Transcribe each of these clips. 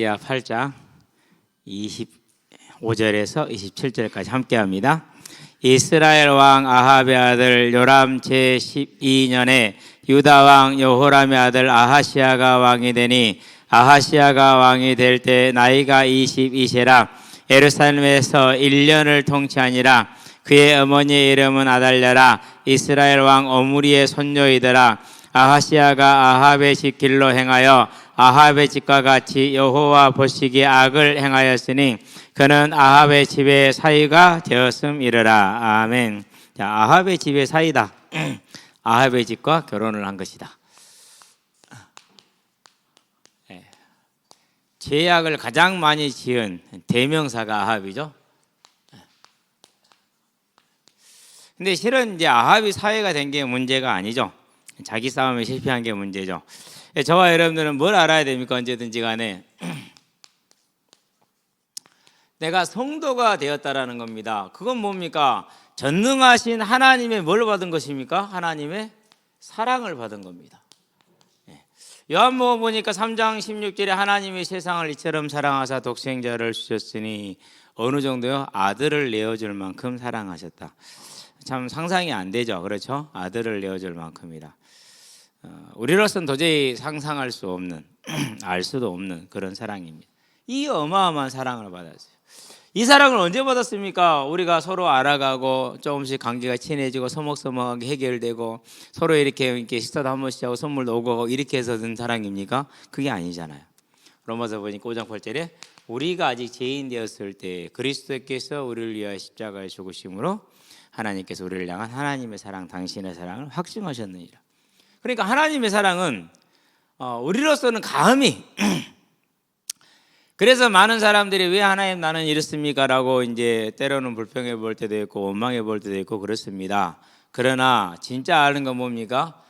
이사 8장 25절에서 27절까지 함께합니다. 이스라엘 왕 아합의 아들 요람 제12년에 유다 왕 여호람의 아들 아하시야가 왕이 되니, 아하시야가 왕이 될 때 나이가 22세라 예루살렘에서 1년을 통치하니라. 그의 어머니의 이름은 아달랴라. 이스라엘 왕 오므리의 손녀이더라. 아하시야가 아합의 집 길로 행하여 아합의 집과 같이 여호와 보시기에 악을 행하였으니 그는 아합의 집의 사위가 되었음이러라. 아멘. 자, 아합의 집의 사위다. 아합의 집과 결혼을 한 것이다. 죄악을 가장 많이 지은 대명사가 아합이죠. 근데 실은 이제 아합이 사위가 된 게 문제가 아니죠. 자기 싸움에 실패한 게 문제죠. 저와 여러분들은 뭘 알아야 됩니까? 언제든지 간에 내가 성도가 되었다라는 겁니다. 그건 뭡니까? 전능하신 하나님의 뭘 받은 것입니까? 하나님의 사랑을 받은 겁니다. 요한복음 보니까 3장 16절에 하나님이 세상을 이처럼 사랑하사 독생자를 주셨으니 어느 정도요? 아들을 내어줄 만큼 사랑하셨다. 참 상상이 안 되죠. 그렇죠? 아들을 내어줄 만큼이다. 우리로서는 도저히 상상할 수 없는, 알 수도 없는 그런 사랑입니다. 이 어마어마한 사랑을 받았어요. 이 사랑을 언제 받았습니까? 우리가 서로 알아가고 조금씩 관계가 친해지고 서먹서먹하게 해결되고 서로 이렇게 식사도 한 번씩 하고 선물도 오고 가고 이렇게 해서 든 사랑입니까? 그게 아니잖아요. 로마서 보니까 5장 8절에 우리가 아직 죄인 되었을 때 그리스도께서 우리를 위하여 십자가에 죽으심으로 하나님께서 우리를 향한 하나님의 사랑, 당신의 사랑을 확증하셨느니라. 그러니까 하나님의 사랑은 우리로서는 감히 그래서 많은 사람들이 왜 하나님 나는 이렇습니까? 라고 이제 때로는 불평해 볼 때도 있고 원망해 볼 때도 있고 그렇습니다. 그러나 진짜 아는 건 뭡니까?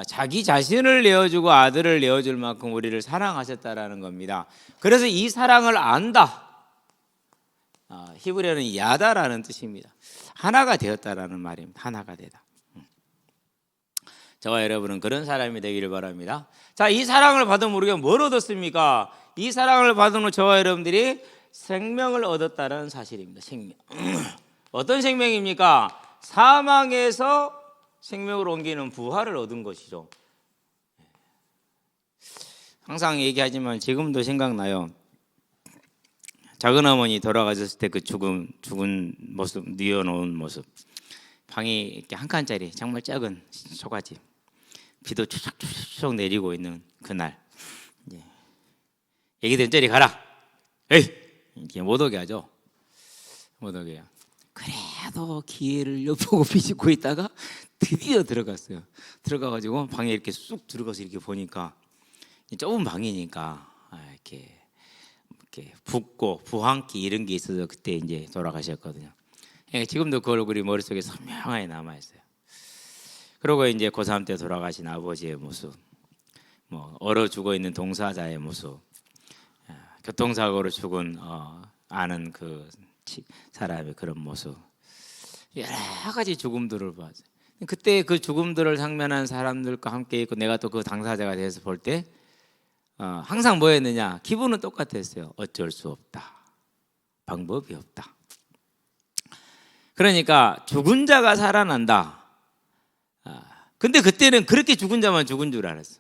자기 자신을 내어주고 아들을 내어줄 만큼 우리를 사랑하셨다라는 겁니다. 그래서 이 사랑을 안다. 히브리어는 야다라는 뜻입니다. 하나가 되었다라는 말입니다. 하나가 되다. 저와 여러분은 그런 사람이 되기를 바랍니다. 자, 이 사랑을 받으면 우리가 뭘 얻었습니까? 이 사랑을 받으면 저와 여러분들이 생명을 얻었다는 사실입니다. 생명. 어떤 생명입니까? 사망에서 생명으로 옮기는 부활을 얻은 것이죠. 항상 얘기하지만 지금도 생각나요. 작은 어머니 돌아가셨을 때 그 죽은 모습, 뉘어놓은 모습. 방이 이렇게 한 칸짜리 정말 작은 초가집. 비도 추적추적 내리고 있는 그날. 애기들 저리 가라. 에이! 이렇게 못 오게 하죠. 못 오게 해요. 그래도 기회를 엿보고 비집고 있다가 드디어 들어갔어요. 들어가가지고 방에 이렇게 쑥 들어가서 이렇게 보니까 좁은 방이니까 이렇게 붓고 부항기 이런 게 있어서 그때 이제 돌아가셨거든요. 지금도 그 얼굴이 머릿속에 선명하게 남아있어요. 그리고 이제 고3 때 돌아가신 아버지의 모습, 뭐 얼어 죽어 있는 동사자의 모습, 교통사고로 죽은 아는 그 사람의 그런 모습, 여러 가지 죽음들을 봤어요. 그때 그 죽음들을 상면한 사람들과 함께 있고 내가 또 그 당사자가 돼서 볼 때 항상 뭐였느냐? 기분은 똑같았어요. 어쩔 수 없다. 방법이 없다. 그러니까 죽은 자가 살아난다. 근데 그때는 그렇게 죽은 자만 죽은 줄 알았어.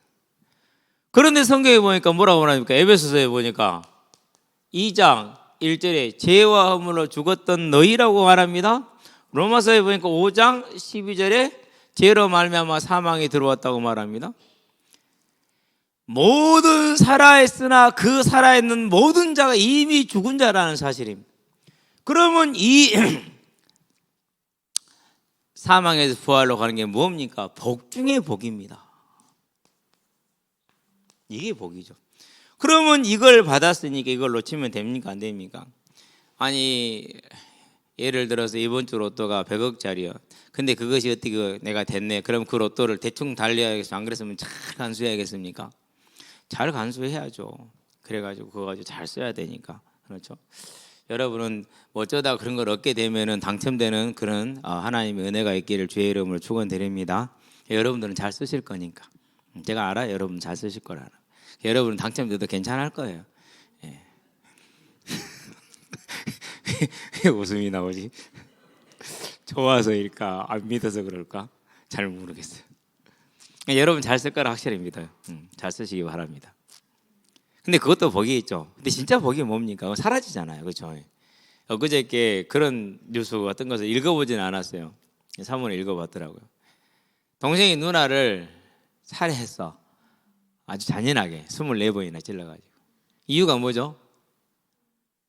그런데 성경에 보니까 뭐라고 하니까 에베소서에 보니까 2장 1절에 죄와 허물로 죽었던 너희라고 말합니다. 로마서에 보니까 5장 12절에 죄로 말미암아 사망이 들어왔다고 말합니다. 모든 살아있으나 그 살아있는 모든 자가 이미 죽은 자라는 사실입니다. 그러면 이 사망에서 부활로 가는 게 뭡니까? 복 중에 복입니다. 이게 복이죠. 그러면 이걸 받았으니까 이걸 놓치면 됩니까? 안 됩니까? 아니 예를 들어서 이번 주 로또가 100억짜리요. 근데 그것이 어떻게 내가 됐네. 그럼 그 로또를 대충 달려야겠어. 안 그랬으면 잘 간수해야겠습니까? 잘 간수해야죠. 그래가지고 그거 가지고 잘 써야 되니까. 그렇죠? 여러분은 어쩌다 그런 걸 얻게 되면은 당첨되는 그런 하나님의 은혜가 있기를 주의 이름으로 축원드립니다. 여러분들은 잘 쓰실 거니까. 제가 알아요. 여러분 잘 쓰실 거라는. 여러분은 당첨돼도 괜찮을 거예요. 예. 왜 웃음이 나오지? 좋아서일까? 안 믿어서 그럴까? 잘 모르겠어요. 여러분 잘 쓸 거라 확실히 믿어요. 잘 쓰시기 바랍니다. 근데 그것도 복이 있죠. 근데 진짜 복이 뭡니까? 사라지잖아요. 그렇죠? 그저께 그런 뉴스 같은 것을 읽어보지는 않았어요. 사문을 읽어봤더라고요. 동생이 누나를 살해했어. 아주 잔인하게 24번이나 찔러가지고. 이유가 뭐죠?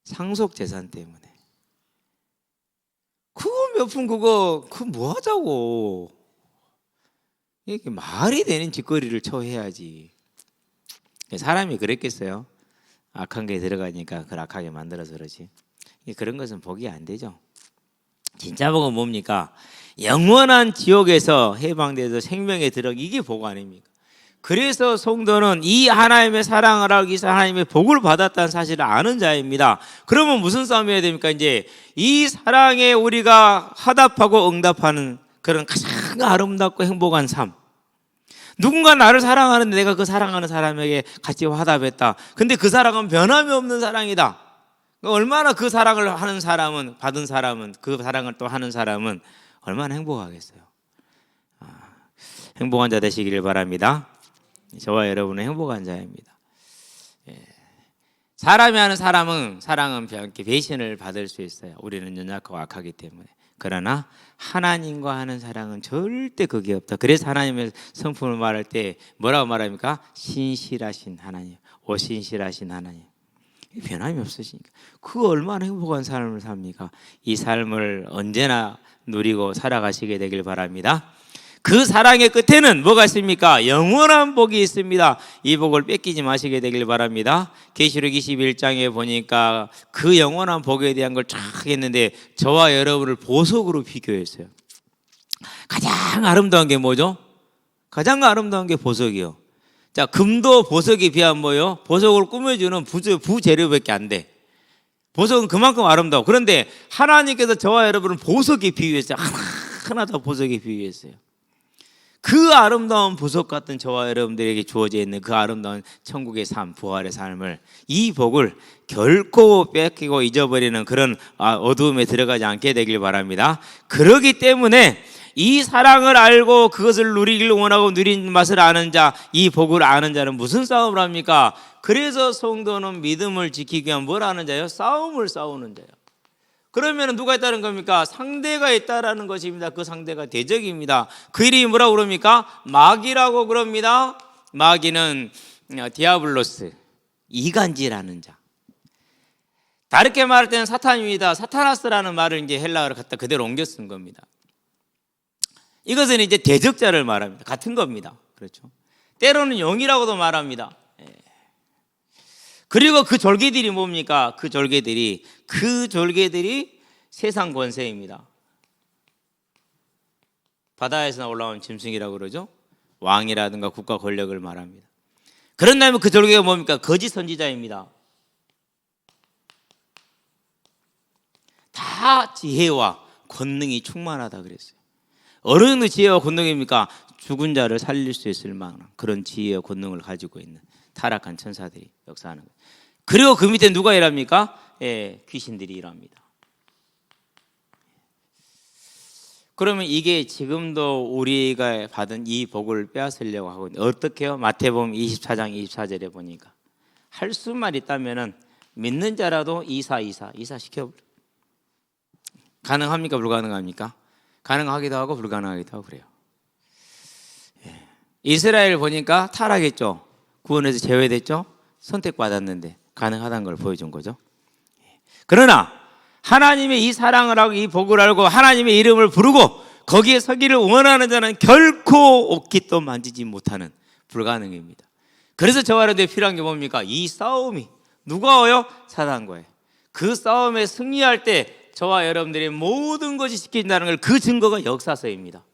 상속재산 때문에. 그거 몇 푼 그거 뭐 하자고. 이게 말이 되는 짓거리를 처해야지. 사람이 그랬겠어요? 악한 게 들어가니까 그걸 악하게 만들어서 그러지. 그런 것은 복이 안 되죠. 진짜 복은 뭡니까? 영원한 지옥에서 해방돼서 생명에 들어, 이게 복 아닙니까? 그래서 성도는 이 하나님의 사랑을 하기 위해서 하나님의 복을 받았다는 사실을 아는 자입니다. 그러면 무슨 싸움이 해야 됩니까? 이제 이 사랑에 우리가 화답하고 응답하는 그런 가장 아름답고 행복한 삶. 누군가 나를 사랑하는데 내가 그 사랑하는 사람에게 같이 화답했다. 근데 그 사랑은 변함이 없는 사랑이다. 얼마나 그 사랑을 하는 사람은, 받은 사람은, 그 사랑을 또 하는 사람은 얼마나 행복하겠어요. 행복한 자 되시기를 바랍니다. 저와 여러분은 행복한 자입니다. 사람이 하는 사랑은 배신을 받을 수 있어요. 우리는 연약하고 악하기 때문에. 그러나 하나님과 하는 사랑은 절대 그게 없다. 그래서 하나님의 성품을 말할 때 뭐라고 말합니까? 신실하신 하나님, 오신실하신 하나님. 변함이 없으시니까 그 얼마나 행복한 삶을 삽니까? 이 삶을 언제나 누리고 살아가시게 되길 바랍니다. 그 사랑의 끝에는 뭐가 있습니까? 영원한 복이 있습니다. 이 복을 뺏기지 마시게 되길 바랍니다. 계시록 21장에 보니까 그 영원한 복에 대한 걸 쫙 했는데 저와 여러분을 보석으로 비교했어요. 가장 아름다운 게 뭐죠? 가장 아름다운 게 보석이요. 자, 금도 보석에 비하면 뭐요? 보석을 꾸며주는 부재료밖에 안 돼. 보석은 그만큼 아름다워. 그런데 하나님께서 저와 여러분을 보석에 비유했어요. 하나 더 보석에 비유했어요. 그 아름다운 보석 같은 저와 여러분들에게 주어져 있는 그 아름다운 천국의 삶, 부활의 삶을, 이 복을 결코 뺏기고 잊어버리는 그런 어두움에 들어가지 않게 되길 바랍니다. 그렇기 때문에 이 사랑을 알고 그것을 누리길 원하고 누린 맛을 아는 자, 이 복을 아는 자는 무슨 싸움을 합니까? 그래서 성도는 믿음을 지키기 위한 뭘 하는 자예요? 싸움을 싸우는 자예요. 그러면 누가 있다는 겁니까? 상대가 있다라는 것입니다. 그 상대가 대적입니다. 그 이름이 뭐라고 그럽니까? 마귀라고 그럽니다. 마귀는 디아블로스, 이간질하는 자. 다르게 말할 때는 사탄입니다. 사타나스라는 말을 이제 헬라어로 갖다 그대로 옮겨 쓴 겁니다. 이것은 이제 대적자를 말합니다. 같은 겁니다. 그렇죠? 때로는 영이라고도 말합니다. 그리고 그 졸개들이 뭡니까? 그 졸개들이 세상 권세입니다. 바다에서 올라온 짐승이라고 그러죠. 왕이라든가 국가 권력을 말합니다. 그런 다음에 그 졸개가 뭡니까? 거짓 선지자입니다. 다 지혜와 권능이 충만하다 그랬어요. 어느 정도 지혜와 권능입니까? 죽은 자를 살릴 수 있을 만한 그런 지혜와 권능을 가지고 있는 타락한 천사들이 역사하는 거예요. 그리고 그 밑에 누가 일합니까? 귀신들이 일합니다. 그러면 이게 지금도 우리가 받은 이 복을 빼앗으려고 하고 어떻게 해요? 마태복음 24장 24절에 보니까 할 수만 있다면은 믿는 자라도 이사 시켜버려. 가능합니까? 불가능합니까? 가능하기도 하고 불가능하기도 하고 그래요. 이스라엘 보니까 타락했죠. 구원에서 제외됐죠. 선택받았는데 가능하다는 걸 보여준 거죠. 그러나 하나님의 이 사랑을 하고 이 복을 알고 하나님의 이름을 부르고 거기에 서기를 원하는 자는 결코 옷깃도 만지지 못하는 불가능입니다. 그래서 저와 여러분들이 필요한 게 뭡니까? 이 싸움이 누가요? 사단과예요. 그 싸움에 승리할 때 저와 여러분들의 모든 것이 지켜진다는 걸 그 증거가 역사서입니다.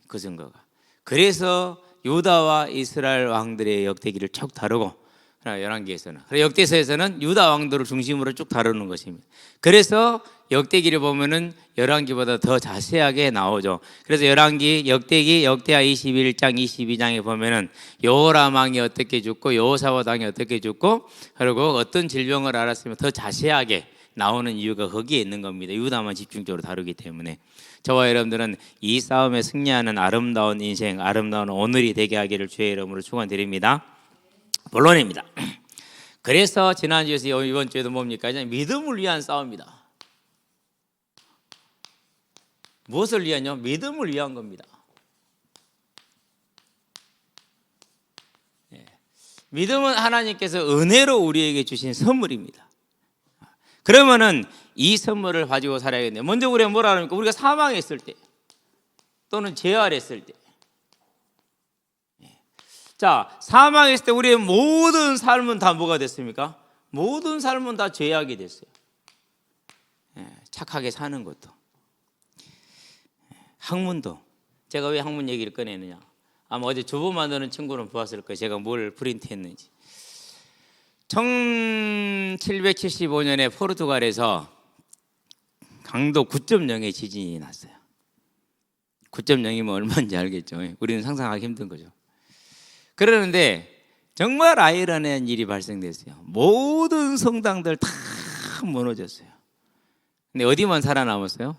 그 증거가. 그래서 유다와 이스라엘 왕들의 역대기를 쭉 다루고 열왕기에서는, 역대서에서는 유다 왕들을 중심으로 쭉 다루는 것입니다. 그래서 역대기를 보면은 열왕기보다 더 자세하게 나오죠. 그래서 열왕기, 역대기, 역대하 21장, 22장에 보면은 여호람 왕이 어떻게 죽고 여호사밧 왕이 어떻게 죽고 그리고 어떤 질병을 앓았으면 더 자세하게 나오는 이유가 거기에 있는 겁니다. 유다만 집중적으로 다루기 때문에. 저와 여러분들은 이 싸움에 승리하는 아름다운 인생, 아름다운 오늘이 되게 하기를 주의 이름으로 축원드립니다. 본론입니다. 그래서 지난주에서 이번 주에도 뭡니까? 믿음을 위한 싸움이다. 무엇을 위한요? 믿음을 위한 겁니다. 믿음은 하나님께서 은혜로 우리에게 주신 선물입니다. 그러면은 이 선물을 가지고 살아야겠네요. 먼저 우리가 뭐라 합니까? 우리가 사망했을 때 또는 재활했을 때. 자, 사망했을 때 우리의 모든 삶은 다 뭐가 됐습니까? 모든 삶은 다 죄악이 됐어요. 착하게 사는 것도. 학문도. 제가 왜 학문 얘기를 꺼내느냐? 아마 어제 주보 만드는 친구는 보았을 거예요. 제가 뭘 프린트했는지. 1775년에 포르투갈에서 강도 9.0의 지진이 났어요. 9.0이면 얼마인지 알겠죠? 우리는 상상하기 힘든 거죠. 그러는데 정말 아이러니한 일이 발생됐어요. 모든 성당들 다 무너졌어요. 근데 어디만 살아남았어요?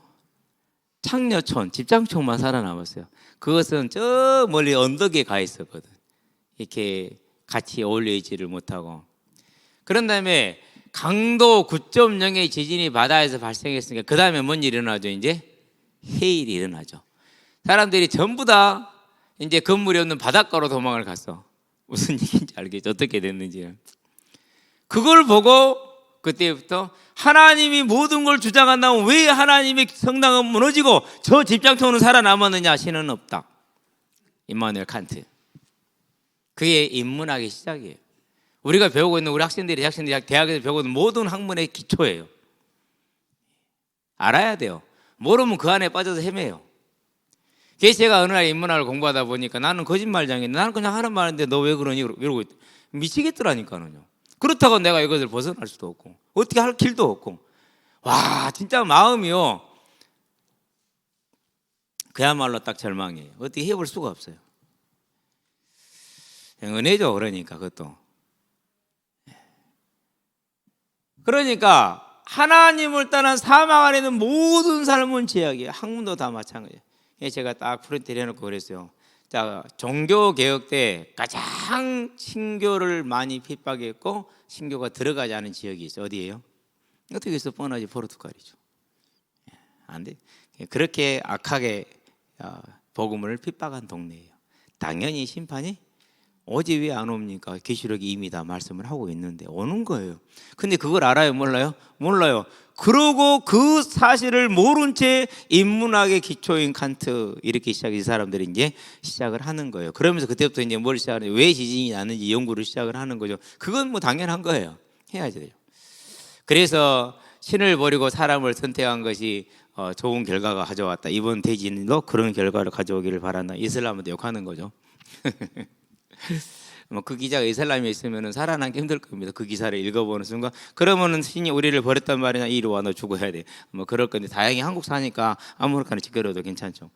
창녀촌, 집장촌만 살아남았어요. 그것은 저 멀리 언덕에 가 있었거든. 이렇게 같이 어울려 있지를 못하고. 그런 다음에 강도 9.0의 지진이 바다에서 발생했으니까 그 다음에 뭔 일이 일어나죠? 이제 해일이 일어나죠. 사람들이 전부 다 이제 건물이 없는 바닷가로 도망을 갔어. 무슨 얘기인지 알겠죠? 어떻게 됐는지는. 그걸 보고 그때부터 하나님이 모든 걸 주장한다면 왜 하나님의 성당은 무너지고 저 집장촌은 살아남았느냐? 신은 없다. 임마누엘 칸트. 그게 인문학의 시작이에요. 우리가 배우고 있는 우리 학생들이 대학에서 배우고 있는 모든 학문의 기초예요. 알아야 돼요. 모르면 그 안에 빠져서 헤매요. 그래서 제가 어느 날 인문학을 공부하다 보니까 나는 거짓말장인데 나는 그냥 하는 말인데 너 왜 그러니? 이러고 미치겠더라니까요. 그렇다고 내가 이것을 벗어날 수도 없고 어떻게 할 길도 없고 와 진짜 마음이요 그야말로 딱 절망이에요. 어떻게 해볼 수가 없어요. 은혜죠. 그러니까 그것도. 그러니까 하나님을 떠난 사망 안에 있는 모든 삶은 죄악이에요. 학문도 다 마찬가지예요. 제가 딱 프린트 해놓고 그랬어요. 자, 종교개혁 때 가장 신교를 많이 핍박했고 신교가 들어가지 않은 지역이 있어요. 어디예요? 어떻게 해서 뻔하지? 포르투갈이죠. 안 돼. 그렇게 악하게 복음을 핍박한 동네예요. 당연히 심판이 오지 왜 안 옵니까? 계시록이 이미 다 말씀을 하고 있는데 오는 거예요. 근데 그걸 알아요? 몰라요? 몰라요. 그러고 그 사실을 모른 채 인문학의 기초인 칸트 이렇게 이 사람들이 이제 시작을 하는 거예요. 그러면서 그때부터 이제 뭘 시작하냐? 왜 지진이 나는지 연구를 시작을 하는 거죠. 그건 뭐 당연한 거예요. 해야지 돼요. 그래서 신을 버리고 사람을 선택한 것이 좋은 결과가 가져왔다. 이번 대진도 그런 결과를 가져오기를 바란다. 이슬람한테 욕하는 거죠. 뭐 그 기자가 이슬람에 있으면 살아남기 힘들 겁니다. 그 기사를 읽어보는 순간 그러면은 신이 우리를 버렸단 말이냐 이리 와 너 죽어야 돼. 뭐 그럴 건데 다행히 한국 사니까 아무렇게나 지켜려도 괜찮죠.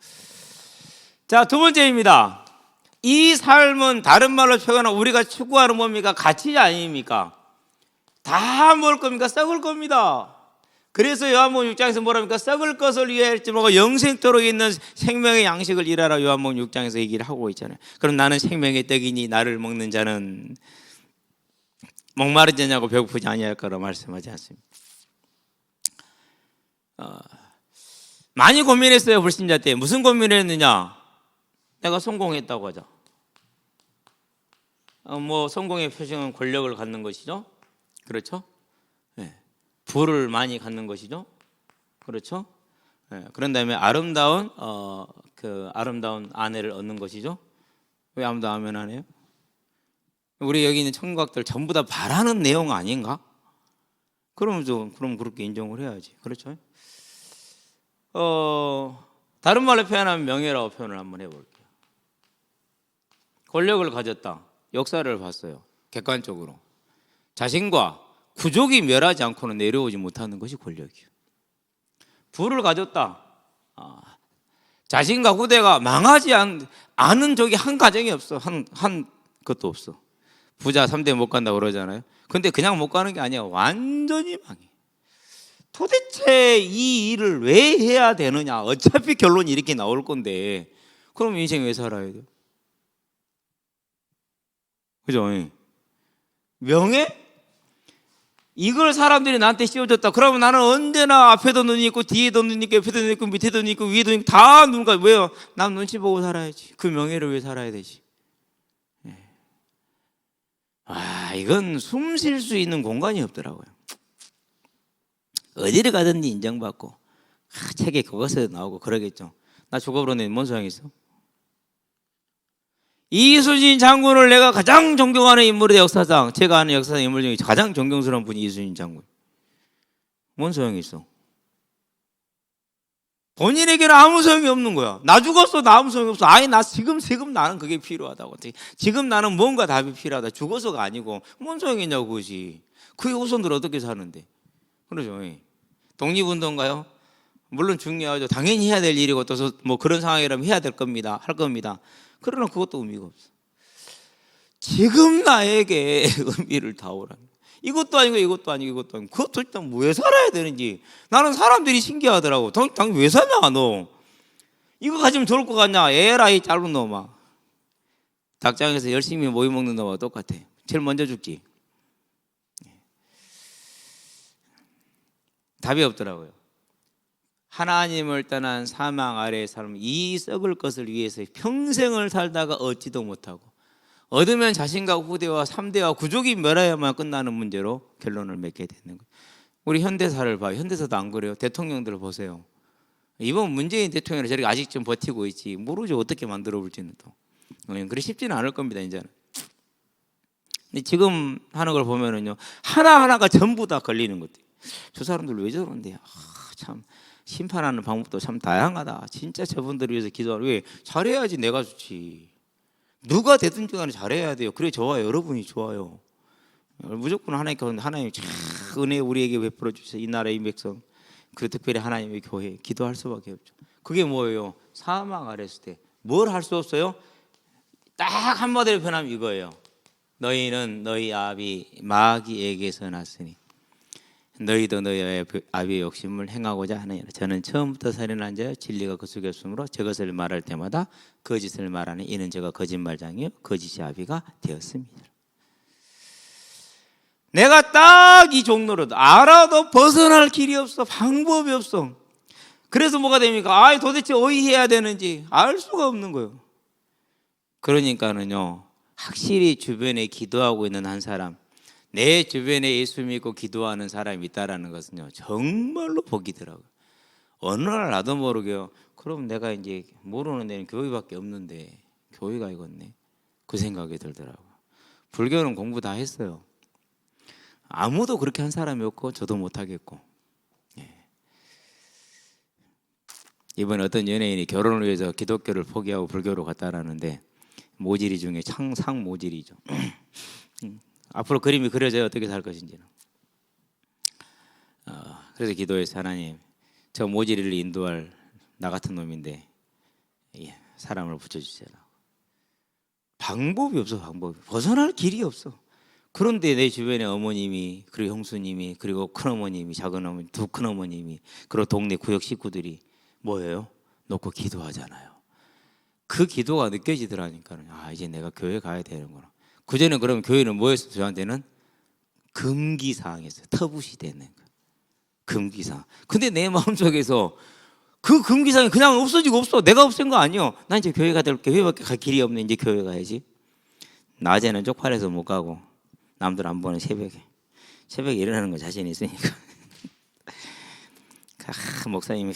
자, 두 번째입니다. 이 삶은 다른 말로 표현하면 우리가 추구하는 뭡니까? 가치 아닙니까? 다 먹을 겁니까? 썩을 겁니다. 그래서 요한복음 6장에서 뭐랍니까? 썩을 것을 위하였지 말고 영생토록 있는 생명의 양식을 일하라 요한복음 6장에서 얘기를 하고 있잖아요. 그럼 나는 생명의 떡이니 나를 먹는 자는 목마르지 않냐고 배고프지 아니할 거라 말씀하지 않습니다. 많이 고민했어요. 불신자 때. 무슨 고민을 했느냐? 내가 성공했다고 하자. 뭐 성공의 표징은 권력을 갖는 것이죠. 그렇죠? 네. 부를 많이 갖는 것이죠. 그렇죠? 네. 그런 다음에 아름다운 아름다운 아내를 얻는 것이죠. 왜 아무도 아멘 안 해요? 우리 여기 있는 청각들 전부 다 바라는 내용 아닌가? 그럼 그렇게 인정을 해야지. 그렇죠? 다른 말로 표현하면 명예라고 표현을 한번 해볼게요. 권력을 가졌다. 역사를 봤어요. 객관적으로. 자신과 부족이 멸하지 않고는 내려오지 못하는 것이 권력이에요. 부를 가졌다. 자신과 후대가 망하지 않은 적이 한 가정이 없어. 한 것도 없어. 부자 3대 못 간다고 그러잖아요. 근데 그냥 못 가는 게 아니야. 완전히 망해. 도대체 이 일을 왜 해야 되느냐. 어차피 결론이 이렇게 나올 건데 그럼 인생 왜 살아야 돼요? 그죠? 명예? 이걸 사람들이 나한테 씌워줬다. 그러면 나는 언제나 앞에도 눈이 있고 뒤에도 눈이 있고 옆에도 눈이 있고 밑에도 눈이 있고 위에도 눈이 있고 다 눈가. 왜요? 난 눈치 보고 살아야지. 그 명예를 왜 살아야 되지? 이건 숨 쉴 수 있는 공간이 없더라고요. 어디를 가든지 인정받고 책에 그것에 나오고 그러겠죠. 나 죽어버렸는데 뭔 소용이 있어? 이순신 장군을 내가 가장 존경하는 인물의 역사상, 제가 아는 역사상 인물 중에 가장 존경스러운 분이 이순신 장군. 뭔 소용이 있어? 본인에게는 아무 소용이 없는 거야. 나 죽었어, 나 아무 소용이 없어. 나 지금 나는 그게 필요하다고. 지금 나는 뭔가 답이 필요하다. 죽어서가 아니고 뭔 소용이 있냐고 그것이. 그 후손들 어떻게 사는데? 그러죠. 독립운동가요? 물론 중요하죠. 당연히 해야 될 일이고 또 뭐 그런 상황이라면 해야 될 겁니다. 할 겁니다. 그러나 그것도 의미가 없어. 지금 나에게 의미를 다오라. 이것도 아니고 이것도 아니고 이것도 아니고 그것도 일단 왜 살아야 되는지 나는 사람들이 신기하더라고. 당연히 왜 사냐 너? 이거 가지면 좋을 것 같냐? 에라이 짧은 놈아. 닭장에서 열심히 모이 먹는 놈과 똑같아. 제일 먼저 죽지. 답이 없더라고요. 하나님을 떠난 사망 아래의 삶, 이 썩을 것을 위해서 평생을 살다가 얻지도 못하고 얻으면 자신과 후대와 3대와 구족이 멸하야만 끝나는 문제로 결론을 맺게 되는 거예요. 우리 현대사를 봐요. 현대사도 안 그래요. 대통령들을 보세요. 이번 문재인 대통령이 저렇게 아직 좀 버티고 있지 모르죠. 어떻게 만들어 볼지는 또. 그래 쉽지는 않을 겁니다. 이제는. 근데 지금 하는 걸 보면은요 하나하나가 전부 다 걸리는 것들. 저 사람들 왜 저런데? 참 심판하는 방법도 참 다양하다. 진짜 저분들을 위해서 기도하는. 왜? 잘해야지 내가 좋지. 누가 되든지 간에 잘해야 돼요. 그래 저와 여러분이 좋아요. 무조건 하나님 참 은혜 우리에게 베풀어 주세요. 이 나라의 백성, 그 특별히 하나님의 교회 기도할 수밖에 없죠. 그게 뭐예요? 사망 아래였을 때 뭘 할 수 없어요? 딱 한마디로 표현하면 이거예요. 너희는 너희 아비 마귀에게서 났으니 너희도 너희 아비의 욕심을 행하고자 하느니라. 저는 처음부터 살인한 자여 진리가 그 속에 없으므로 저것을 말할 때마다 거짓을 말하니 이는 저가 거짓말장이요 거짓의 아비가 되었습니다. 내가 딱 이 종로로 알아도 벗어날 길이 없어. 방법이 없어. 그래서 뭐가 됩니까? 도대체 어디 해야 되는지 알 수가 없는 거예요. 그러니까는요 확실히 주변에 기도하고 있는 한 사람, 내 주변에 예수 믿고 기도하는 사람이 있다라는 것은요 정말로 복이더라고요. 어느 날 나도 모르게요. 그럼 내가 이제 모르는 데는 교회밖에 없는데 교회가 이겼네. 그 생각이 들더라고요. 불교는 공부 다 했어요. 아무도 그렇게 한 사람이 없고 저도 못하겠고. 이번에 어떤 연예인이 결혼을 위해서 기독교를 포기하고 불교로 갔다라는데 모질이 중에 상모질이죠. 앞으로 그림이 그려져요. 어떻게 살 것인지는. 그래서 기도해서 하나님 저 모질이를 인도할 나 같은 놈인데 사람을 붙여주세요. 방법이 없어. 방법이 벗어날 길이 없어. 그런데 내 주변에 어머님이 그리고 형수님이 그리고 큰어머님이 작은어머니 두 큰어머님이 그리고 동네 구역 식구들이 뭐예요? 놓고 기도하잖아요. 그 기도가 느껴지더라니까요. 이제 내가 교회 가야 되는구나. 그전에 그러면 교회는 뭐였어요? 저한테는 금기사항이었어요. 터부시 되는 거. 금기사항. 근데 내 마음속에서 그 금기사항이 그냥 없어지고 없어. 내가 없앤 거 아니에요. 난 이제 교회 가야 될 교회밖에 갈 길이 없네. 이제 교회 가야지. 낮에는 쪽팔려서 못 가고 남들 안 보는 새벽에 일어나는 거 자신 있으니까. 목사님이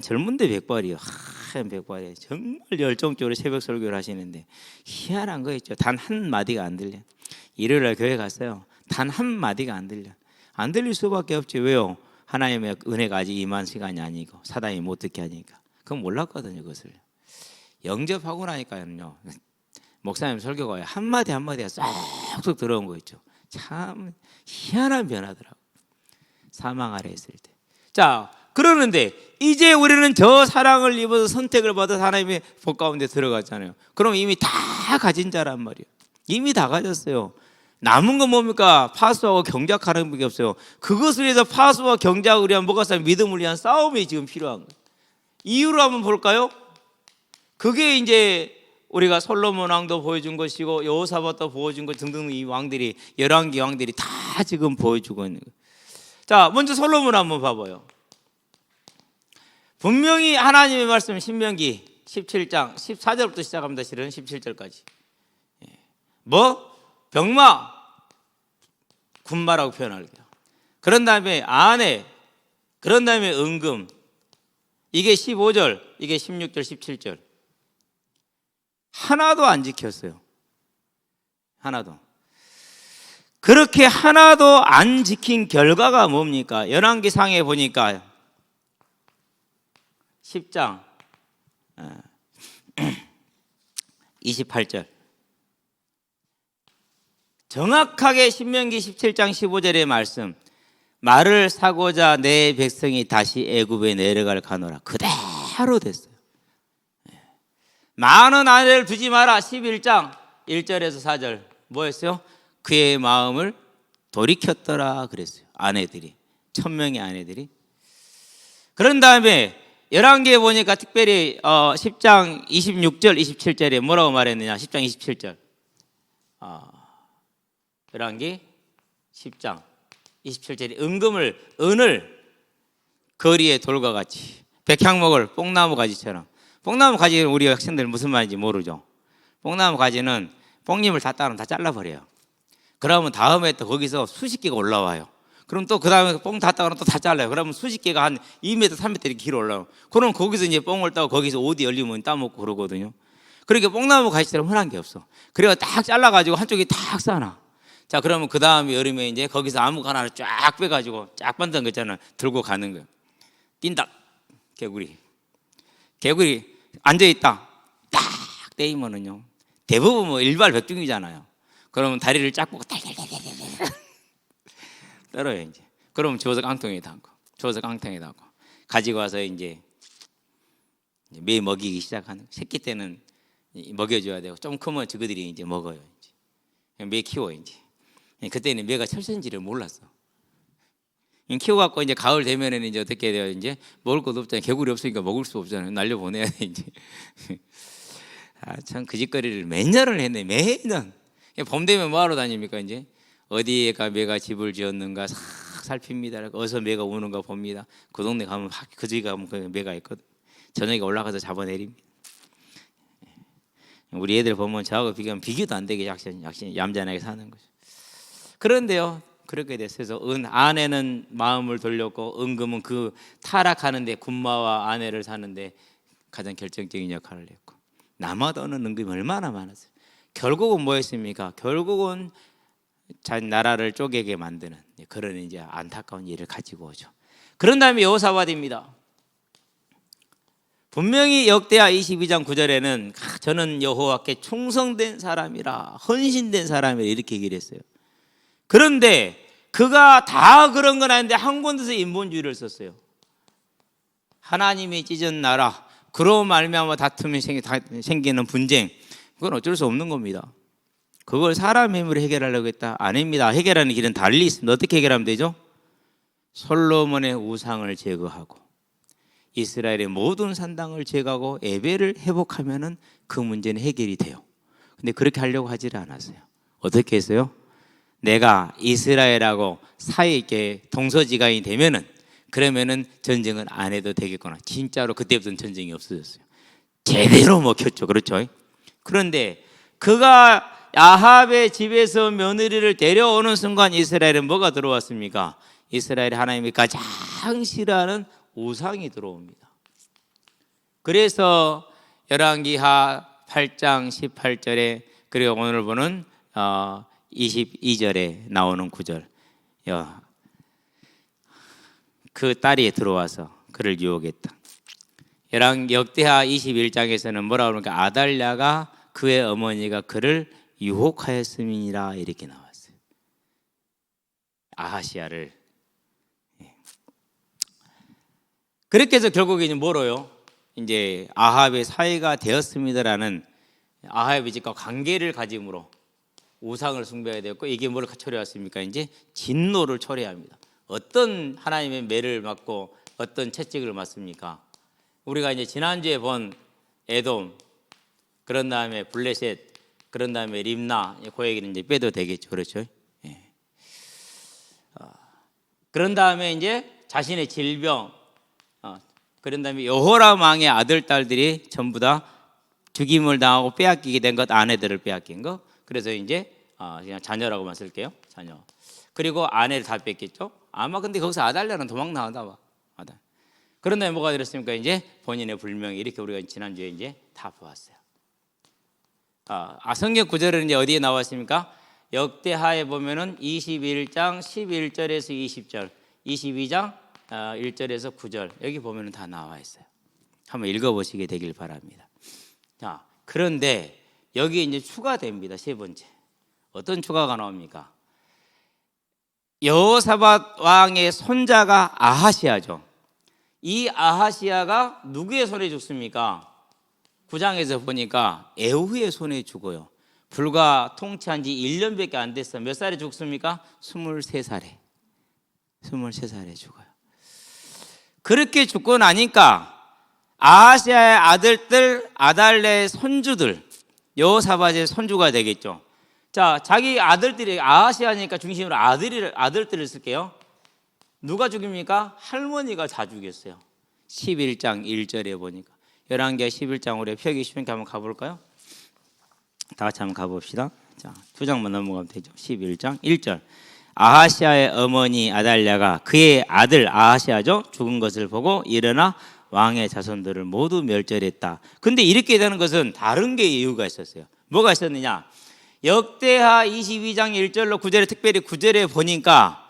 젊은데 백발이요. 백발에 정말 열정적으로 새벽 설교를 하시는데 희한한 거 있죠. 단 한 마디가 안 들려. 일요일날 교회 갔어요. 단 한 마디가 안 들려. 안 들릴 수밖에 없지. 왜요? 하나님의 은혜가 아직 임한 시간이 아니고 사단이 못 듣게 하니까. 그건 몰랐거든요. 그것을 영접하고 나니까요. 목사님 설교가 한마디 한마디가 쏙쏙 들어온 거 있죠. 참 희한한 변화더라고. 사망 아래 있을 때. 자, 그러는데 이제 우리는 저 사랑을 입어서 선택을 받아서 하나님의 복 가운데 들어갔잖아요. 그럼 이미 다 가진 자란 말이에요. 이미 다 가졌어요. 남은 건 뭡니까? 파수하고 경작하는 게 없어요. 그것을 위해서 파수와 경작을 위한 뭐가 쌓여? 믿음을 위한 싸움이 지금 필요한 거예요. 이유를 한번 볼까요? 그게 이제 우리가 솔로몬 왕도 보여준 것이고 여호사밧도 보여준 것 등등 이 왕들이 열왕기 왕들이 다 지금 보여주고 있는 거예요. 자, 먼저 솔로몬 한번 봐봐요. 분명히 하나님의 말씀 신명기 17장 14절부터 시작합니다. 실은 17절까지 뭐? 병마, 군마라고 표현할게요. 그런 다음에 아내, 그런 다음에 은금, 이게 15절, 이게 16절, 17절. 하나도 안 지켰어요. 하나도. 그렇게 하나도 안 지킨 결과가 뭡니까? 열왕기 상에 보니까 10장 28절. 정확하게 신명기 17장 15절의 말씀, 말을 사고자 내 백성이 다시 애굽에 내려갈 가노라. 그대로 됐어요. 많은 아내를 두지 마라. 11장 1절에서 4절 뭐였어요? 그의 마음을 돌이켰더라 그랬어요. 아내들이 1000명의 아내들이. 그런 다음에 열왕기에 보니까 특별히 10장 26절 27절에 뭐라고 말했느냐. 10장 27절 열왕기 10장 27절에 은을 거리에 돌과 같이 백향목을 뽕나무 가지처럼. 뽕나무 가지는 우리 학생들 무슨 말인지 모르죠. 뽕나무 가지는 뽕잎을 다 따면 다 잘라버려요. 그러면 다음에 또 거기서 수십 개가 올라와요. 그럼 또 그 다음에 뽕 다 따고 또 다 잘라요. 그러면 수십 개가 한 2m, 3m 이렇게 길어 올라와요. 그럼 거기서 이제 뽕을 따고 거기서 어디 열리면 따먹고 그러거든요. 그러니까 뽕나무 가지처럼 흔한 게 없어. 그래서 딱 잘라가지고 한쪽에 딱 싸놔. 자, 그러면 그 다음에 여름에 이제 거기서 아무거나 쫙 빼가지고 쫙 반던 거 있잖아. 들고 가는 거예요. 뛴다. 개구리 앉아있다. 딱 떼이면은요. 대부분 뭐 일발백중이잖아요. 그러면 다리를 쫙 뻗고 달달달달달 떨어요 이제. 그러면 주워서 깡통에 담고, 가지고 와서 이제 매 먹이기 시작하는. 새끼 때는 먹여줘야 되고 좀 크면 저거들이 이제 먹어요. 이제 매 키워 이제. 그때는 매가 철새인지를 몰랐어. 키워갖고 이제 가을 되면은 이제 어떻게 돼요? 이제 먹을 것도 없잖아요. 개구리 없으니까 먹을 수 없잖아요. 날려 보내야 돼 이제. 참 그 짓거리를 몇 년을 했네. 매년. 봄 되면 뭐하러 다닙니까 이제? 어디에가 매가 집을 지었는가 싹 살핍니다. 어디서 매가 오는가 봅니다. 그 동네 가면 그 집에 가면 그 매가 있거든. 저녁에 올라가서 잡아내립니다. 우리 애들 보면 저하고 비교하면 비교도 안 되게 얌전하게 사는 거죠. 그런데요, 그렇게 됐어요. 아내는 마음을 돌렸고 은금은 그 타락하는데 군마와 아내를 사는데 가장 결정적인 역할을 했고, 남아도는 은금이 얼마나 많았어요. 결국은 뭐였습니까? 결국은 나라를 쪼개게 만드는 그런 이제 안타까운 일을 가지고 오죠. 그런 다음에 여호사밧입니다. 분명히 역대하 22장 9절에는 저는 여호와께 충성된 사람이라, 헌신된 사람이라 이렇게 얘기를 했어요. 그런데 그가 다 그런 건 아닌데 한 군데서 인본주의를 썼어요. 하나님이 찢은 나라, 그로 말미암아 다툼이 생기는 분쟁, 그건 어쩔 수 없는 겁니다. 그걸 사람의 힘으로 해결하려고 했다? 아닙니다. 해결하는 길은 달리 있습니다. 어떻게 해결하면 되죠? 솔로몬의 우상을 제거하고 이스라엘의 모든 산당을 제거하고 예배를 회복하면은 그 문제는 해결이 돼요. 근데 그렇게 하려고 하지를 않았어요. 어떻게 했어요? 내가 이스라엘하고 사이에 동서지간이 되면은, 그러면은 전쟁은 안 해도 되겠구나. 진짜로 그때부터는 전쟁이 없어졌어요. 제대로 먹혔죠. 그렇죠? 그런데 그가 아합의 집에서 며느리를 데려오는 순간 이스라엘은 뭐가 들어왔습니까? 이스라엘 하나님이 가장 싫어하는 우상이 들어옵니다. 그래서 열왕기하 8장 18절에, 그리고 오늘 보는 22절에 나오는 구절, 그 딸이 들어와서 그를 유혹했다. 역대하 21장에서는 뭐라고 그러니까 아달랴가 그의 어머니가 그를 유혹하였음이니라 이렇게 나왔어요. 아하시야를. 그렇게 해서 결국에 이제 뭐로요? 이제 아합의 사위가 되었습니다라는 아합의 집과 관계를 가짐으로 우상을 숭배해야 되었고, 이게 뭘 초래했습니까? 이제 진노를 초래합니다. 어떤 하나님의 매를 맞고 어떤 채찍을 맞습니까? 우리가 이제 지난주에 본 에돔, 그런 다음에 블레셋, 그런 다음에 림나, 그 얘기는 이제 빼도 되겠죠. 그렇죠? 예. 그런 다음에 이제 자신의 질병, 그런 다음에 여호람 왕의 아들, 딸들이 전부 다 죽임을 당하고 빼앗기게 된 것, 아내들을 빼앗긴 거. 그래서 이제 그냥 자녀라고만 쓸게요. 자녀. 그리고 아내를 다 뺏겼죠. 아마 근데 거기서 아달랴는 도망 나왔나 봐. 그런 다음에 뭐가 되었습니까? 이제 본인의 불명예, 이렇게 우리가 지난주에 이제 다 보았어요. 성경 구절은 이제 어디에 나와 있습니까? 역대하에 보면은 21장 11절에서 20절, 22장 1절에서 9절, 여기 보면은 다 나와 있어요. 한번 읽어보시게 되길 바랍니다. 자, 그런데 여기 이제 추가됩니다. 세 번째. 어떤 추가가 나옵니까? 여호사밧 왕의 손자가 아하시아죠. 이 아하시아가 누구의 손에 죽습니까? 9장에서 보니까 에후의 손에 죽어요. 불과 통치한 지 1년밖에 안 됐어. 몇 살에 죽습니까? 23살에. 23살에 죽어요. 그렇게 죽고 나니까 아하시아의 아들들, 아달랴의 손주들, 여호사밧의 손주가 되겠죠. 자, 자기 아들들이, 아하시아니까 중심으로 아들들을 쓸게요. 누가 죽입니까? 할머니가 다 죽였어요. 11장 1절에 보니까. 열왕기하 11장 우리 펴기 쉬우니까 한번 가볼까요? 다 같이 한번 가봅시다. 자, 2장만 넘어가면 되죠. 11장 1절. 아하시아의 어머니 아달랴가 그의 아들 아하시아죠, 죽은 것을 보고 일어나 왕의 자손들을 모두 멸절했다. 근데 이렇게 되는 것은 다른 게 이유가 있었어요. 뭐가 있었느냐? 역대하 22장 1절로 9절에, 특별히 9절에 보니까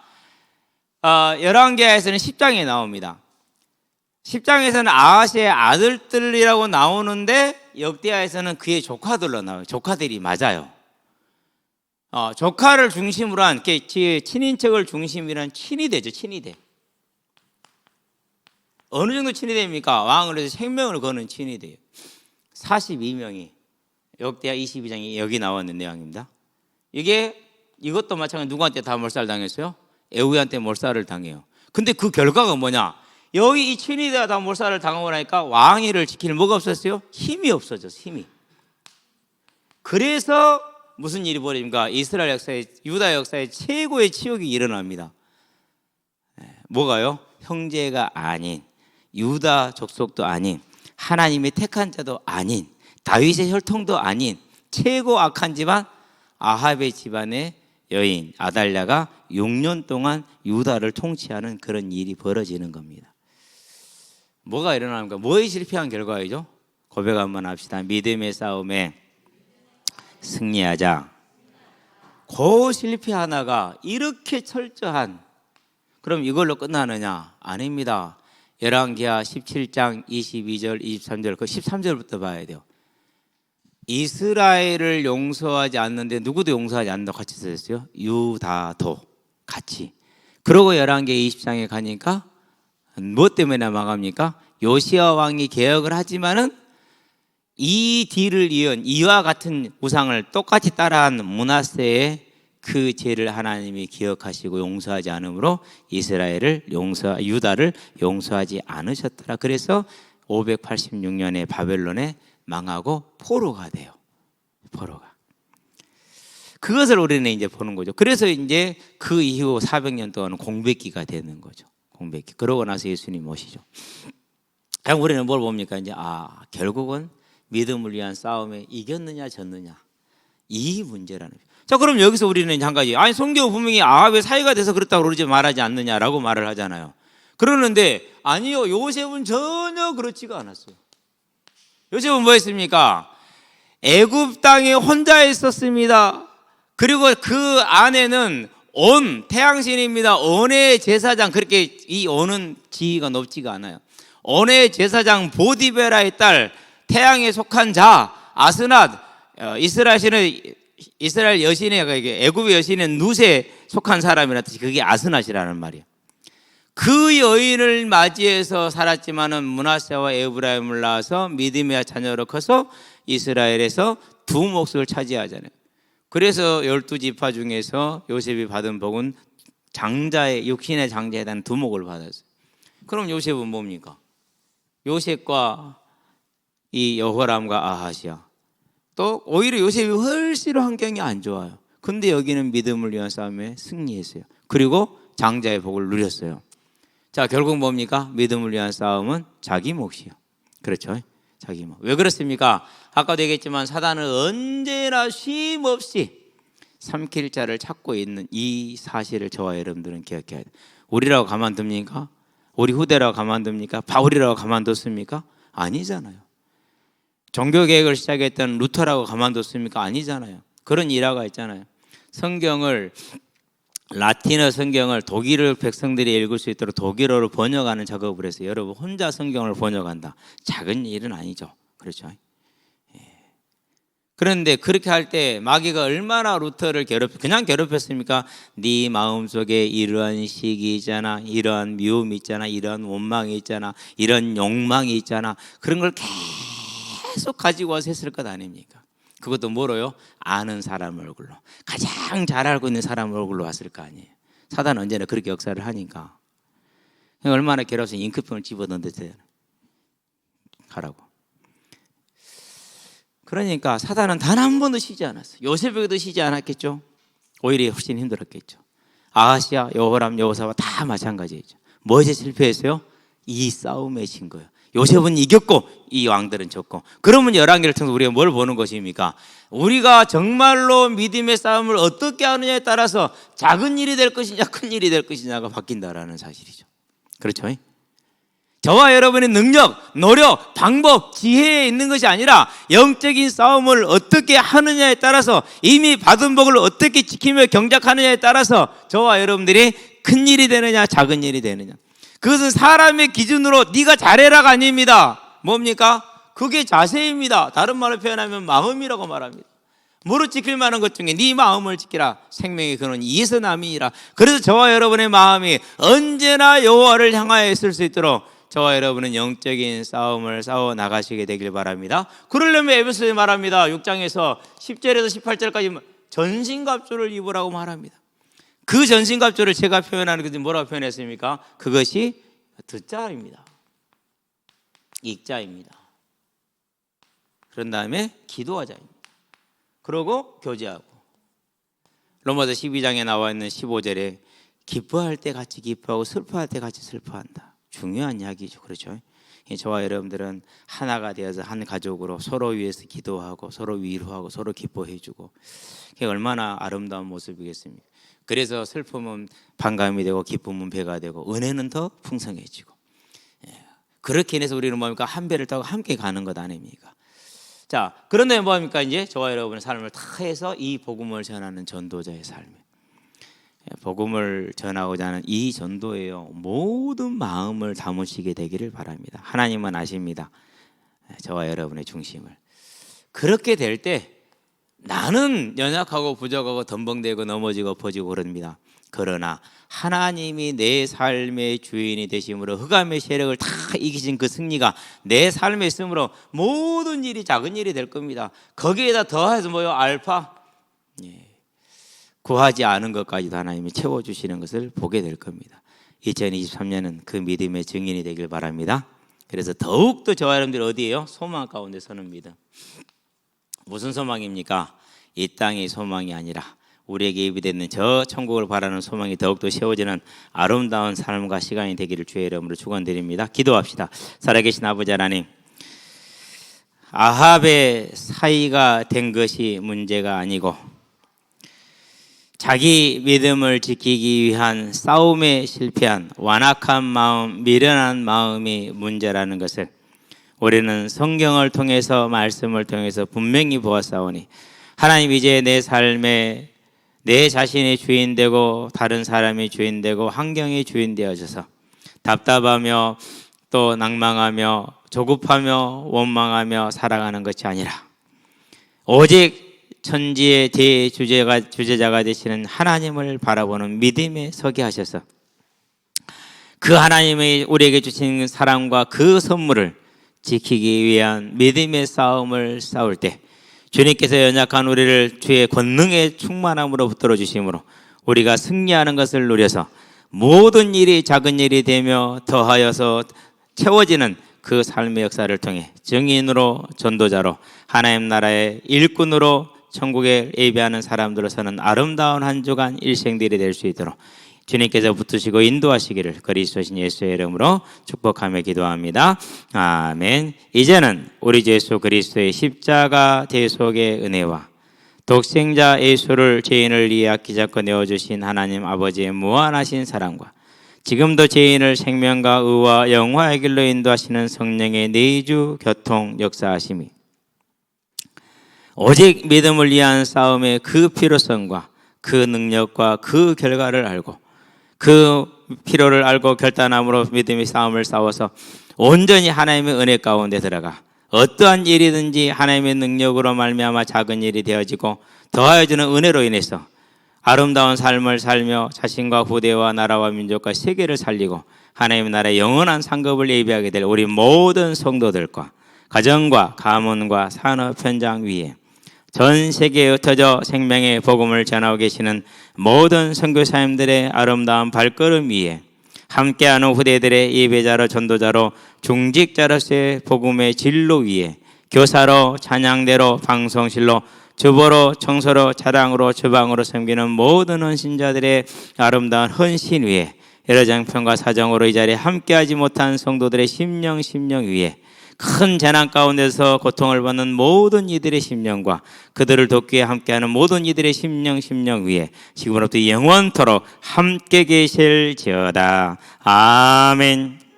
열왕기하에서는 10장에 나옵니다. 10장에서는 아하시아의 아들들이라고 나오는데 역대하에서는 그의 조카들로 나와요. 조카들이 맞아요. 조카를 중심으로 한, 친인척을 중심으로 한 친위대죠. 친위대. 어느 정도 친위대입니까? 왕을 해서 생명을 거는 친위대예요. 42명이 역대하 22장이 여기 나왔는 내용입니다. 이것도 마찬가지로 누구한테 다 몰살당했어요? 에후한테 몰살을 당해요. 근데 그 결과가 뭐냐? 여기 이 친위대가 다 몰살을 당하고 나니까 왕위를 지킬 뭐가 없었어요? 힘이 없어졌어요. 힘이. 그래서 무슨 일이 벌어집니까? 이스라엘 역사에, 유다 역사에 최고의 치욕이 일어납니다. 뭐가요? 형제가 아닌, 유다 족속도 아닌, 하나님의 택한 자도 아닌, 다윗의 혈통도 아닌 최고 악한 집안 아합의 집안의 여인 아달랴가 6년 동안 유다를 통치하는 그런 일이 벌어지는 겁니다. 뭐가 일어나는가? 뭐에 실패한 결과이죠? 고백 한번 합시다. 믿음의 싸움에 승리하자. 그 실패 하나가 이렇게 철저한, 그럼 이걸로 끝나느냐? 아닙니다. 열왕기하 17장 22절 23절, 그 13절부터 봐야 돼요. 이스라엘을 용서하지 않는데 누구도 용서하지 않는다고 같이 써있어요. 유다도 같이. 그러고 열왕기 20장에 가니까 뭐 때문에 망합니까? 요시야 왕이 개혁을 하지만은 이 뒤를 이은 이와 같은 우상을 똑같이 따라한 므낫세의 그 죄를 하나님이 기억하시고 용서하지 않으므로 유다를 용서하지 않으셨더라. 그래서 586년에 바벨론에 망하고 포로가 돼요. 포로가. 그것을 우리는 이제 보는 거죠. 그래서 이제 그 이후 400년 동안 공백기가 되는 거죠. 공백기. 그러고 나서 예수님 오시죠. 그럼 우리는 뭘 봅니까? 이제 결국은 믿음을 위한 싸움에 이겼느냐 졌느냐, 이 문제라는 거죠. 자, 그럼 여기서 우리는 한 가지, 성경 분명히 아합의 사이가 돼서 그렇다고 그러지 말하지 않느냐라고 말을 하잖아요. 그러는데 아니요, 요셉은 전혀 그렇지가 않았어요. 요셉은 뭐 했습니까? 애굽 땅에 혼자 있었습니다. 그리고 그 안에는 온, 태양신입니다. 온의 제사장, 그렇게 이 온은 지위가 높지가 않아요. 온의 제사장 보디베라의 딸, 태양에 속한 자 아스낫, 이스라엘 여신의, 애굽의 여신의 룻에 속한 사람이라 뜻이, 그게 아스낫이라는 말이에요. 그 여인을 맞이해서 살았지만은 므낫세와 에브라임을 낳아서 믿음의 자녀로 커서 이스라엘에서 두 몫을 차지하잖아요. 그래서 12지파 중에서 요셉이 받은 복은 장자의, 육신의 장자에 대한 두목을 받았어요. 그럼 요셉은 뭡니까? 요셉과 이 여호람과 아하시아, 또 오히려 요셉이 훨씬 환경이 안 좋아요. 근데 여기는 믿음을 위한 싸움에 승리했어요. 그리고 장자의 복을 누렸어요. 자, 결국 뭡니까? 믿음을 위한 싸움은 자기 몫이요. 그렇죠? 자기 몫. 왜 그렇습니까? 아까도 얘기했지만 사단은 언제나 쉼없이 삼킬 자를 찾고 있는 이 사실을 저와 여러분들은 기억해야 돼요. 우리라고 가만둡니까? 우리 후대라고 가만둡니까? 바울이라고 가만뒀습니까? 아니잖아요. 종교개혁을 시작했던 루터라고 가만뒀습니까? 아니잖아요. 그런 일화가 있잖아요. 성경을, 라틴어 성경을 독일어 백성들이 읽을 수 있도록 독일어로 번역하는 작업을 해서 여러분 혼자 성경을 번역한다. 작은 일은 아니죠. 그렇죠? 그런데 그렇게 할 때 마귀가 얼마나 루터를 그냥 괴롭혔습니까? 네 마음속에 이러한 시기 있잖아, 이러한 미움이 있잖아, 이러한 원망이 있잖아, 이런 욕망이 있잖아, 그런 걸 계속 가지고 와서 했을 것 아닙니까? 그것도 뭐로요? 아는 사람 얼굴로, 가장 잘 알고 있는 사람 얼굴로 왔을 거 아니에요. 사단은 언제나 그렇게 역사를 하니까. 얼마나 괴로워서 잉크병을 집어넣는데 가라고. 그러니까 사단은 단 한 번도 쉬지 않았어요. 요셉에게도 쉬지 않았겠죠. 오히려 훨씬 힘들었겠죠. 아하시아, 여호람, 여호사와 다 마찬가지였죠. 무엇에 실패했어요? 이 싸움에 진 거예요. 요셉은 이겼고 이 왕들은 졌고. 그러면 열왕기를 통해서 우리가 뭘 보는 것입니까? 우리가 정말로 믿음의 싸움을 어떻게 하느냐에 따라서 작은 일이 될 것이냐 큰 일이 될 것이냐가 바뀐다라는 사실이죠. 그렇죠? 저와 여러분의 능력, 노력, 방법, 지혜에 있는 것이 아니라 영적인 싸움을 어떻게 하느냐에 따라서, 이미 받은 복을 어떻게 지키며 경작하느냐에 따라서 저와 여러분들이 큰 일이 되느냐 작은 일이 되느냐, 그것은 사람의 기준으로 네가 잘해라가 아닙니다. 뭡니까? 그게 자세입니다. 다른 말로 표현하면 마음이라고 말합니다. 무릇 지킬 만한 것 중에 네 마음을 지키라. 생명의 근원 이에서 남이니라. 그래서 저와 여러분의 마음이 언제나 여호와를 향하여 있을 수 있도록 저와 여러분은 영적인 싸움을 싸워 나가시게 되길 바랍니다. 그러려면 에베소에 말합니다. 6장에서 10절에서 18절까지 전신갑주를 입으라고 말합니다. 그 전신갑주를 제가 표현하는 것은 뭐라고 표현했습니까? 그것이 듣자입니다. 읽자입니다. 그런 다음에 기도하자입니다. 그리고 교제하고. 로마서 12장에 나와 있는 15절에 기뻐할 때 같이 기뻐하고 슬퍼할 때 같이 슬퍼한다. 중요한 이야기죠. 그렇죠? 저와 여러분들은 하나가 되어서 한 가족으로 서로 위해서 기도하고 서로 위로하고 서로 기뻐해주고, 그게 얼마나 아름다운 모습이겠습니까? 그래서 슬픔은 반감이 되고 기쁨은 배가 되고 은혜는 더 풍성해지고, 그렇게 해서 우리는 뭡니까? 한 배를 타고 함께 가는 것 아닙니까? 자, 그런데 뭡니까? 이제 저와 여러분의 삶을 다 해서 이 복음을 전하는 전도자의 삶, 복음을 전하고자 하는 이 전도에요, 모든 마음을 담으시게 되기를 바랍니다. 하나님은 아십니다. 저와 여러분의 중심을. 그렇게 될 때 나는 연약하고 부족하고 덤벙대고 넘어지고 퍼지고 그럽니다. 그러나 하나님이 내 삶의 주인이 되심으로 흑암의 세력을 다 이기신 그 승리가 내 삶에 있으므로 모든 일이 작은 일이 될 겁니다. 거기에다 더해서 뭐요? 알파, 구하지 않은 것까지도 하나님이 채워주시는 것을 보게 될 겁니다. 2023년은 그 믿음의 증인이 되길 바랍니다. 그래서 더욱더 저와 여러분들 어디에요? 소망 가운데 서는 믿음. 무슨 소망입니까? 이 땅의 소망이 아니라 우리에게 예비되는 저 천국을 바라는 소망이 더욱더 세워지는 아름다운 삶과 시간이 되기를 주의 이름으로 축원드립니다. 기도합시다. 살아계신 아버지 하나님, 아합의 사이가 된 것이 문제가 아니고 자기 믿음을 지키기 위한 싸움에 실패한 완악한 마음, 미련한 마음이 문제라는 것을 우리는 성경을 통해서, 말씀을 통해서 분명히 보았사오니, 하나님, 이제 내 삶에 내 자신이 주인 되고 다른 사람이 주인 되고 환경이 주인 되어져서 답답하며 또 낭망하며 조급하며 원망하며 살아가는 것이 아니라 오직 천지의 대주제자가 되시는 하나님을 바라보는 믿음에 서게 하셔서 그 하나님의 우리에게 주신 사랑과 그 선물을 지키기 위한 믿음의 싸움을 싸울 때 주님께서 연약한 우리를 주의 권능의 충만함으로 붙들어 주심으로 우리가 승리하는 것을 누려서 모든 일이 작은 일이 되며 더하여서 채워지는 그 삶의 역사를 통해 증인으로, 전도자로, 하나님 나라의 일꾼으로 천국에 예배하는 사람들로서는 아름다운 한 주간 일생들이 될 수 있도록 주님께서 붙드시고 인도하시기를 그리스도신 예수의 이름으로 축복하며 기도합니다. 아멘. 이제는 우리 주 예수 그리스도의 십자가 대속의 은혜와 독생자 예수를 죄인을 위해 아끼자고 내어주신 하나님 아버지의 무한하신 사랑과 지금도 죄인을 생명과 의와 영화의 길로 인도하시는 성령의 내주 교통 역사하심이 오직 믿음을 위한 싸움의 그 필요성과 그 능력과 그 결과를 알고 그 필요를 알고 결단함으로 믿음의 싸움을 싸워서 온전히 하나님의 은혜 가운데 들어가 어떠한 일이든지 하나님의 능력으로 말미암아 작은 일이 되어지고 더하여 주는 은혜로 인해서 아름다운 삶을 살며 자신과 후대와 나라와 민족과 세계를 살리고 하나님의 나라의 영원한 상급을 예비하게 될 우리 모든 성도들과 가정과 가문과 산업 현장 위에 전 세계에 흩어져 생명의 복음을 전하고 계시는 모든 선교사님들의 아름다운 발걸음 위에 함께하는 후대들의 예배자로 전도자로 중직자로서의 복음의 진로 위에 교사로 찬양대로 방송실로 주보로 청소로 자랑으로 주방으로 섬기는 모든 헌신자들의 아름다운 헌신 위에 여러 장편과 사정으로 이 자리에 함께하지 못한 성도들의 심령 위에 큰 재난 가운데서 고통을 받는 모든 이들의 심령과 그들을 돕기 위해 함께하는 모든 이들의 심령 위에 지금으로부터 영원토록 함께 계실지어다. 아멘.